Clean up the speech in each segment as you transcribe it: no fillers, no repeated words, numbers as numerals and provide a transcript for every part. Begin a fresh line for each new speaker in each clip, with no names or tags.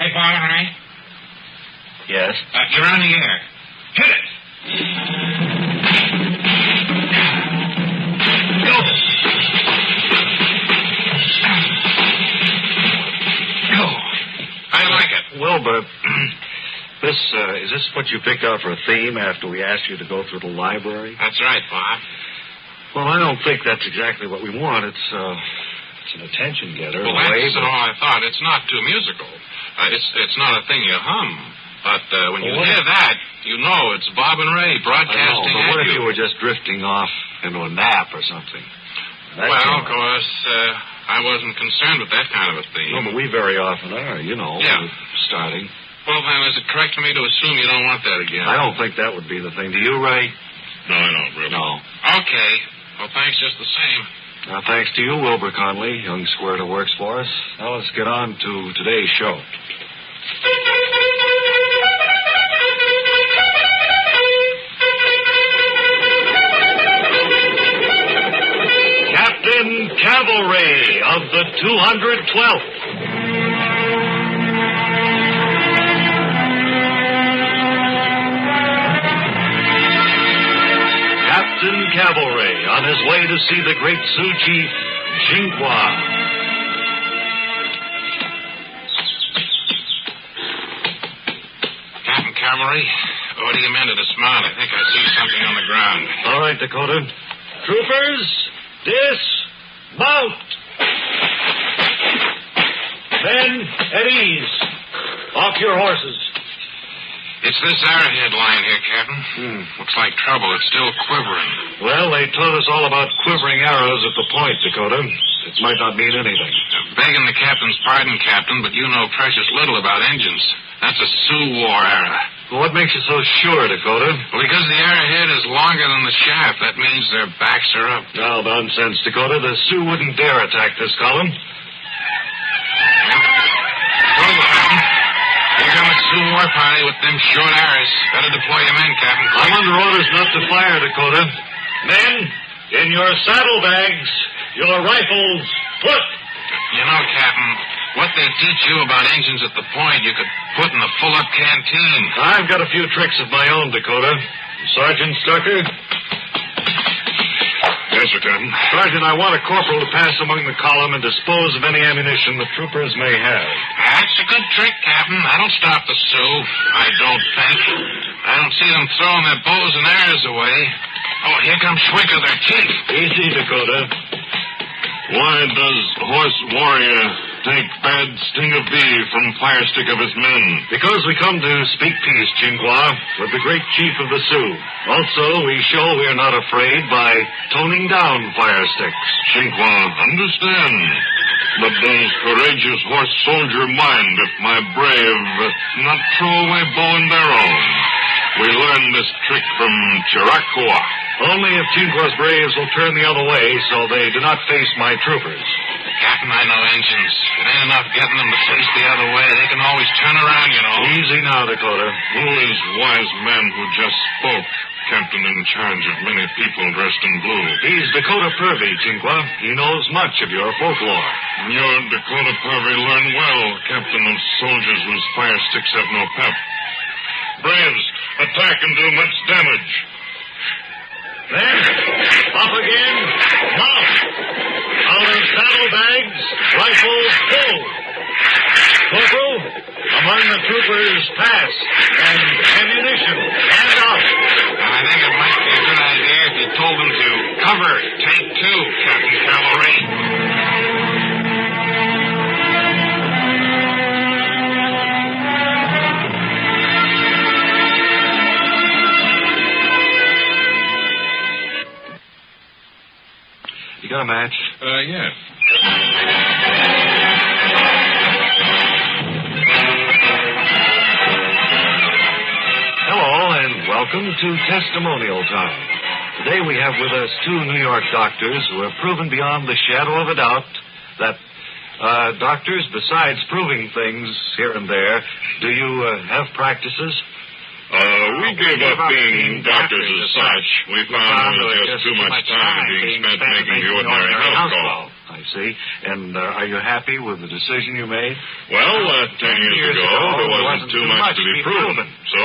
Hey, Bob and Ray?
Yes?
You're on the air. Hit it! Go! Go! How do you like it?
Wilbur, is this what you picked out for a theme after we asked you to go through the library?
That's right, Bob.
Well, I don't think that's exactly what we want. It's an attention getter.
Well, that's all I thought. It's not too musical. It's not a thing you hum. But when you hear that, you know it's Bob and Ray broadcasting
but what
at
if you were just drifting off into a nap or something?
Of course, I wasn't concerned with that kind of a theme.
No, but we very often are,
Yeah.
Starting.
Well, then, is it correct for me to assume you don't want that again?
I don't think that would be the thing. Do you, Ray?
No, I don't, really.
No.
Okay. Well, thanks just the same.
Now, thanks to you, Wilbur Conley, young squirt who works for us. Now, let's get on to today's show. Captain Cavalry of the 212th. Captain Cavalry on his way to see the great Sioux chief, Jinghua.
Captain Cavalry, order your men to dismount. I think I see something on the ground.
All right, Dakota. Troopers, dismount. Men, at ease. Off your horses.
It's this arrowhead line here, Captain. Looks like trouble. It's still quivering.
Well, they taught us all about quivering arrows at the point, Dakota. It might not mean anything.
Begging the captain's pardon, Captain, but you know precious little about engines. That's a Sioux War era.
Well, what makes you so sure, Dakota?
Well, because the arrowhead is longer than the shaft. That means their backs are up.
No nonsense, Dakota. The Sioux wouldn't dare attack this column.
Over, Captain. Here comes a Sioux War party with them short arrows. Better deploy your men, Captain.
I'm under orders not to fire, Dakota. Men, in your saddlebags, your rifles, put.
You know, Captain, what they teach you about engines at the point, you could put in a full-up canteen.
I've got a few tricks of my own, Dakota. Sergeant Stucker?
Yes, sir, Captain.
Sergeant, I want a corporal to pass among the column and dispose of any ammunition the troopers may have.
That's a good trick, Captain. That'll stop the Sioux, I don't think. I don't see them throwing their bows and arrows away. Oh, here comes Schwicker, their chief.
Easy, Dakota.
Why does horse warrior take bad sting of thee from fire stick of his men?
Because we come to speak peace, Jinghua, with the great chief of the Sioux. Also, we show we are not afraid by toning down fire sticks.
Jinghua, understand. But does courageous horse soldier mind if my brave not throw away bow and arrow? We learned this trick from Chiracua.
Only if Jinhua's braves will turn the other way so they do not face my troopers.
Captain, I know engines. It ain't enough getting them to face the other way. They can always turn around, you know.
Easy now, Dakota.
Who is wise man who just spoke? Captain in charge of many people dressed in blue.
He's Dakota Purvey, Jinghua. He knows much of your folklore.
Your Dakota Purvey learned well, Captain of soldiers whose fire sticks have no pep. Braves, attack and do much damage.
Then, up again, mount. Out of saddlebags, rifles full. Corporal, among the troopers, pass. And ammunition, hand out.
I think it might be a good idea if you told them to cover. Take two, Captain Cavalry.
You got a match?
Yes.
Hello, and welcome to Testimonial Time. Today we have with us two New York doctors who have proven beyond the shadow of a doubt that, doctors, besides proving things here and there, do you have practices?
We gave up being doctors as such. We found there was just too much time being spent making the ordinary house call.
I I see. And are you happy with the decision you made?
Well, 10 years ago, there wasn't too much to be proven. So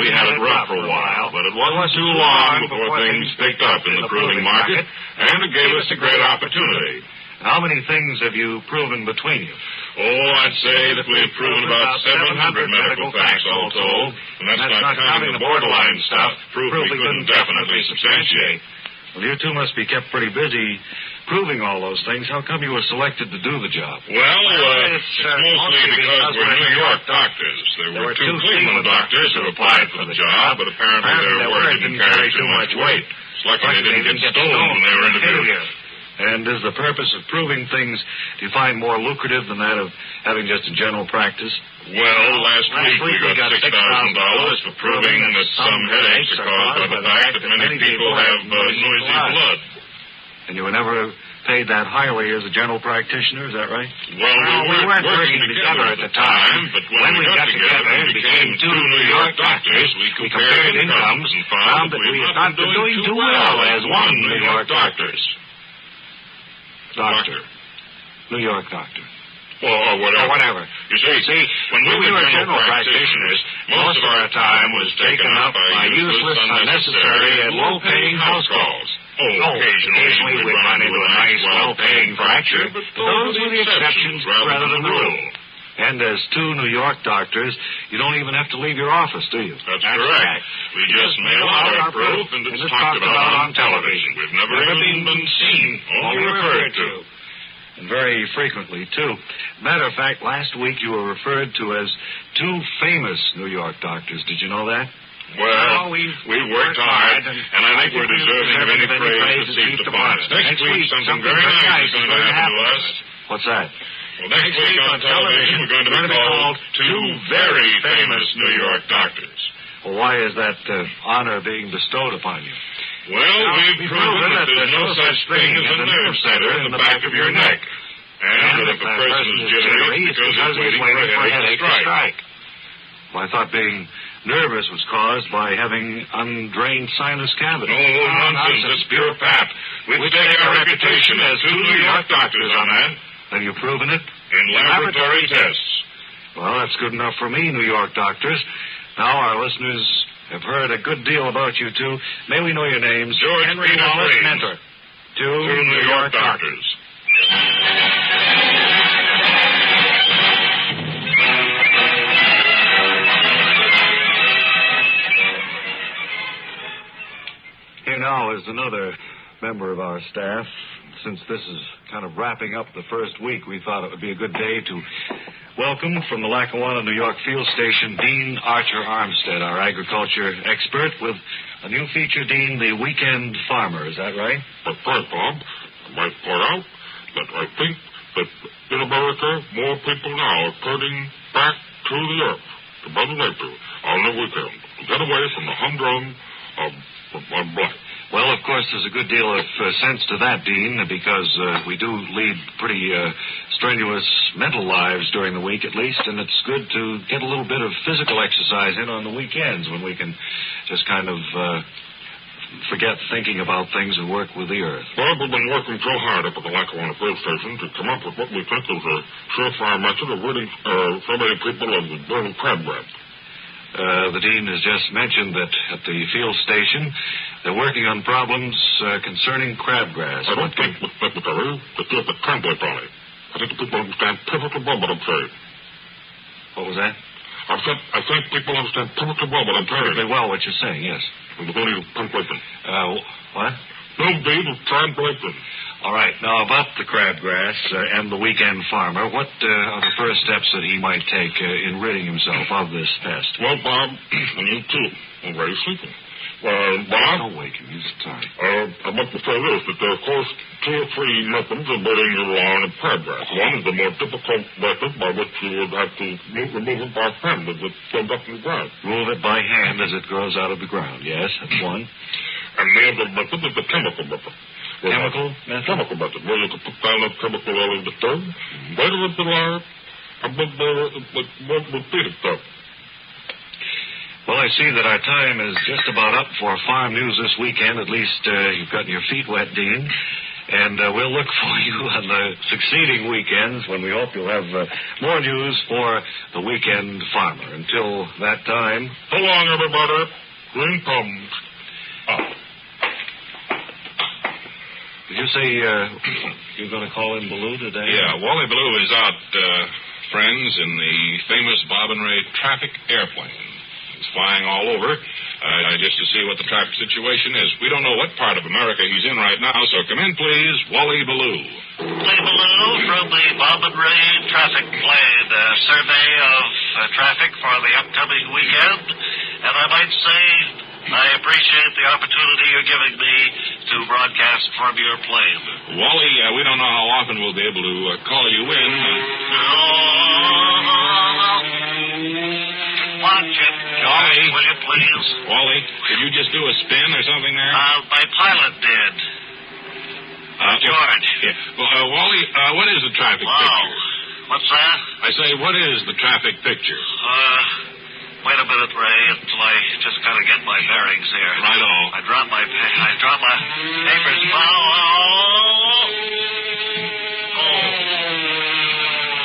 we had it rough for a while. But it wasn't too long before things picked up in the proving market, and it gave us a great opportunity.
How many things have you proven between you?
Oh, I'd say that we've proven about 700 medical facts all told. And that's not counting the borderline stuff, proof we couldn't definitely substantiate.
Well, you two must be kept pretty busy proving all those things. How come you were selected to do the job?
Well, it's mostly because we're New York doctors. There were two Cleveland doctors who applied for the job, but apparently their word didn't carry too much weight. It's lucky they didn't get stolen when they were interviewed.
And is the purpose of proving things, do you find more lucrative than that of having just a general practice?
Well, last week we got $6,000 for proving that some headaches are caused by the fact that many people have noisy blood.
And you were never paid that highly as a general practitioner, is that right?
Well, we weren't working together at the time, but when we got together and became two New York doctors, we compared incomes and found that we had not been doing too well as one New York doctors.
Doctor. New York doctor.
Or whatever. You see, when we were general practitioners, most of our time was taken up by useless, unnecessary, and low-paying house calls. Occasionally we'd run into a nice, well-paying fracture, but those were the exceptions rather than the rule.
And as two New York doctors, you don't even have to leave your office, do you?
That's correct. We just mail out our proof, and it's talked about on television. We've never even been seen, only referred to.
And very frequently, too. Matter of fact, last week you were referred to as two famous New York doctors. Did you know that?
Well, we worked hard, and I think we're deserving of any praise that's heaped upon us. Next week, something very nice is going to happen to us.
What's that?
Well, next week on television, we're going to be called two very famous New York doctors.
Well, why is that honor being bestowed upon you?
Well, we've proven that there's no such thing as a nerve center in the back of your neck. And that if a person is jittery, it's because he's waiting for a headache to strike.
Well, I thought being nervous was caused by having undrained sinus cavity.
Oh, nonsense. It's pure pap. We stake our reputation as two New York doctors on that.
Have you proven it?
In laboratory tests.
Well, that's good enough for me, New York doctors. Now our listeners have heard a good deal about you two. May we know your names?
George
Henry Wallace, mentor.
Two New York doctors.
Here now is another member of our staff. Since this is kind of wrapping up the first week, we thought it would be a good day to welcome from the Lackawanna, New York field station, Dean Archer Armstead, our agriculture expert, with a new feature, Dean, The Weekend Farmer. Is that right?
That's right, Bob. I might point out that I think that in America, more people now are turning back to the earth, to Mother Nature, on the weekend, to get away from the humdrum of life.
Well, of course, there's a good deal of sense to that, Dean, because we do lead pretty strenuous mental lives during the week, at least, and it's good to get a little bit of physical exercise in on the weekends when we can just kind of forget thinking about things and work with the earth.
Well, we've been working so hard up at the Lackawanna field station to come up with what we think is a surefire method of ridding so many people of the dirty crabweb.
The dean has just mentioned that at the field station they're working on problems concerning crabgrass.
I don't think, Mr. Secretary, that there's a translate on it. I think the people understand perfectly well what I'm saying.
What was that?
I think people understand perfectly well what I'm saying.
Perfectly well what you're saying, yes.
There's no need of translation.
What?
No need of translation.
All right. Now, about the crabgrass and the weekend farmer, what are the first steps that he might take in ridding himself of this pest?
Well, Bob, and you too. I'm very sleepy. Bob?
Don't wake him. He's tired.
I must say this, that there are, of course, 2 or 3 methods of ridding your lawn of crabgrass. One is the more difficult method by which you would have to remove it by hand as it comes up from the ground.
Remove it by hand as it grows out of the ground. Yes, that's one.
And the other method is the chemical method.
Chemical method?
Chemical method, where you can put down a chemical early in the stone, wait a little while, and then it won't repeat itself.
Well, I see that our time is just about up for farm news this weekend. At least you've gotten your feet wet, Dean. And we'll look for you on the succeeding weekends when we hope you'll have more news for the weekend farmer. Until that time...
So long, everybody. Green thumbs.
Did you say you're going to call in Ballou today?
Yeah, Wally Ballou is out, friends, in the famous Bob and Ray traffic airplane. It's flying all over, just to see what the traffic situation is. We don't know what part of America he's in right now, so come in, please, Wally Ballou.
Wally Ballou from the Bob and Ray traffic plane. Survey of traffic for the upcoming weekend. And I might say I appreciate the opportunity you're giving me to broadcast from your plane.
Wally, we don't know how often we'll be able to call you in.
Watch it,
Wally.
Will you please?
Wally, did you just do a spin or something there?
My pilot did. George.
Yeah. Well, Wally, what is the traffic picture?
What's that?
I say, what is the traffic picture?
Wait a minute, Ray, until I just gotta get my bearings here.
Righto.
I dropped my papers.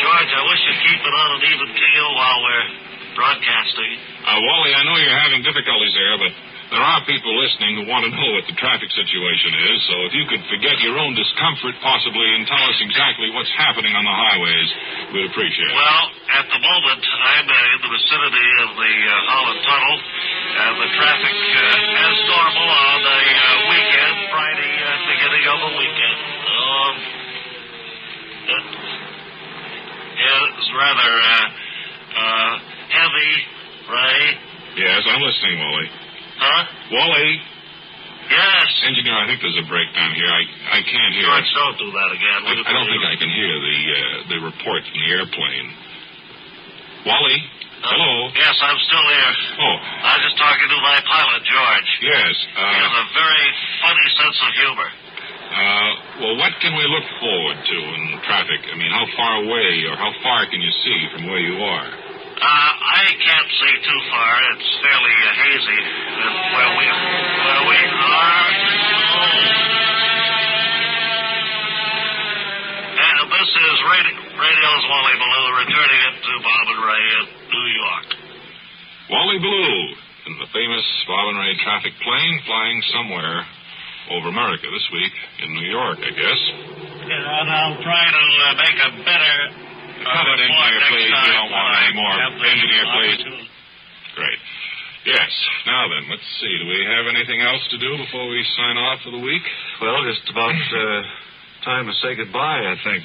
George, I wish you'd keep it on an even keel while we're broadcasting.
Wally, I know you're having difficulties there, but there are people listening who want to know what the traffic situation is, so if you could forget your own discomfort possibly and tell us exactly what's happening on the highways, we'd appreciate it.
Well, at the moment, I'm in the vicinity of the Holland Tunnel, and the traffic as normal on the weekend, Friday, beginning of the weekend. It's rather heavy, Ray.
Yes, I'm listening, Wally.
Huh?
Wally?
Yes.
Engineer, I think there's a breakdown here. I can't hear.
George, don't do that again.
I don't think I can hear the report from the airplane. Wally? Hello?
Yes, I'm still here.
Oh.
I was just talking to my pilot, George.
Yes.
He has a very funny sense of humor.
Well, what can we look forward to in traffic? I mean, how far away or how far can you see from where you are?
I can't see too far. It's fairly hazy where we are. And this is Radio's Wally Ballou returning it to Bob and Ray in New York.
Wally Ballou in the famous Bob and Ray traffic plane flying somewhere over America this week in New York, I guess.
And I'll try to make a better
cut it in here, please. We don't want any more. Engineer, please. Great. Yes. Now then, let's see. Do we have anything else to do before we sign off for the week?
Well, just about time to say goodbye, I think.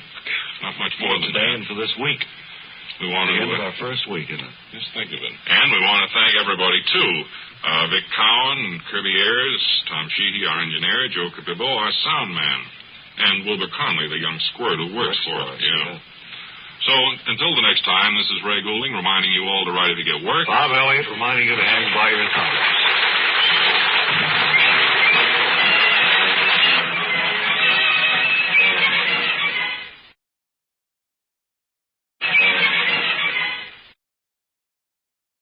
Not much more than
today
that.
and for this week.
We want to...
The end of our first week, isn't it?
Just think of it. And we want to thank everybody, too. Vic Cowan and Kirby Ayers, Tom Sheehy, our engineer, Joe Capibbo, our sound man, and Wilbur Conley, the young squirt who works for us. Yeah. So, until the next time, this is Ray Goulding reminding you all to write if you get work.
Bob Elliott reminding you to hang by your thumbs.